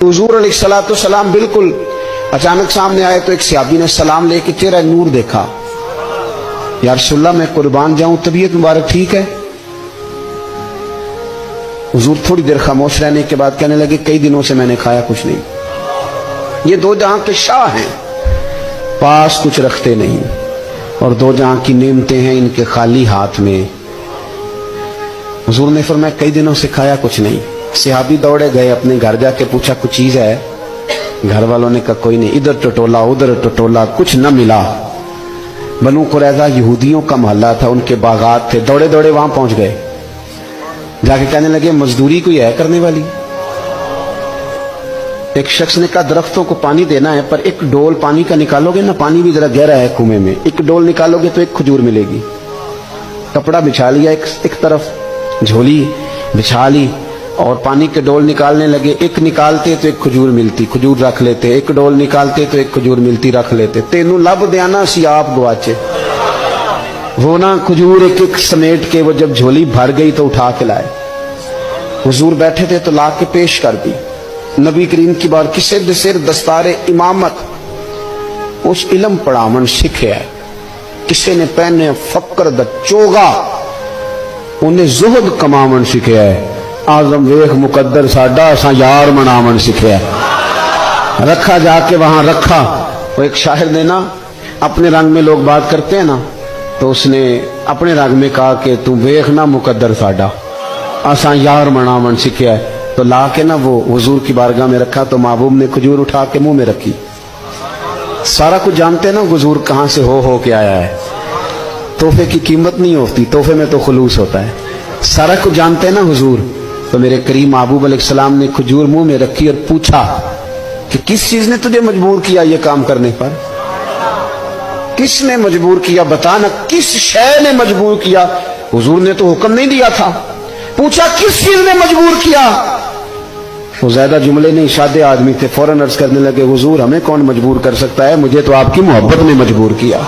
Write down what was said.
हुजूर अलैहिस्सलाम बिल्कुल अचानक सामने आए तो एक सहाबी ने सलाम लेके चेहरा नूर देखा। या रसूलल्लाह मैं कुर्बान जाऊं, तबीयत मुबारक ठीक है? हुजूर थोड़ी देर खामोश रहने के बाद कहने लगे कई दिनों से मैंने खाया कुछ नहीं। ये दो जहां के शाह हैं, पास कुछ रखते नहीं, और दो जहां की नेमतें हैं इनके खाली हाथ में। हुजूर ने फरमाया कई दिनों से खाया कुछ नहीं। सहाबी दौड़े गए, अपने घर जाके पूछा कुछ चीज है? घर वालों ने कहा कोई नहीं। इधर टटोला उधर टटोला, कुछ न मिला। बनु कुरैज़ा यहूदियों का मोहल्ला था, उनके बागात थे। दौड़े दौड़े वहां पहुंच गए, जाके कहने लगे मजदूरी कोई है करने वाली? एक शख्स ने कहा दरख्तों को पानी देना है, पर एक डोल पानी का निकालोगे ना, पानी भी जरा गहरा है कुएं में, एक डोल निकालोगे तो एक खजूर मिलेगी। कपड़ा बिछा लिया, एक तरफ झोली बिछा ली और पानी के डोल निकालने लगे। एक निकालते तो एक खजूर मिलती, खजूर रख लेते। एक डोल निकालते तो एक खजूर मिलती, रख लेते। तेनू लब देना सी आप गवाचे। वो ना खजूर एक एक समेट के वो जब झोली भर गई तो उठा के लाए। हुजूर बैठे थे तो ला के पेश कर दी। नबी करीम की बार किसे दे सिर दस्तारे इमामत, उस इलम पढ़ावन सिखे है। किसे ने पहने फक्र द चोगा, उन्हें जुहद कमावन सिखे है। आजम वेख मुकद्दर साडा, असा यार मनावन सिखे है। रखा जाके वहां रखा। वो एक शायर ने ना, अपने रंग में लोग बात करते हैं ना, तो उसने अपने रंग में कहा कि तू वेख ना मुकद्दर साडा, असा यार मनावन सिखे है। तो ला के ना वो हुजूर की बारगाह में रखा, तो महबूब ने खजूर उठा के मुंह में रखी। सारा कुछ जानते हैं ना हुजूर कहां से हो के आया है। तोहफे की कीमत नहीं होती, तोहफे में तो खुलूस होता है। सारा कुछ जानते हैं ना हुजूर। तो मेरे करीम महबूब अलैहिस्सलाम ने खजूर मुंह में रखी और पूछा कि किस चीज ने तुझे मजबूर किया ये काम करने पर? किसने मजबूर किया बता ना, किस शय ने मजबूर किया? हुजूर ने तो हुक्म नहीं दिया था। पूछा किस चीज ने मजबूर किया? वो ज्यादा जुमले नहीं, सादे आदमी थे। फौरन अर्ज करने लगे हुजूर हमें कौन मजबूर कर सकता है, मुझे तो आपकी मोहब्बत ने मजबूर किया।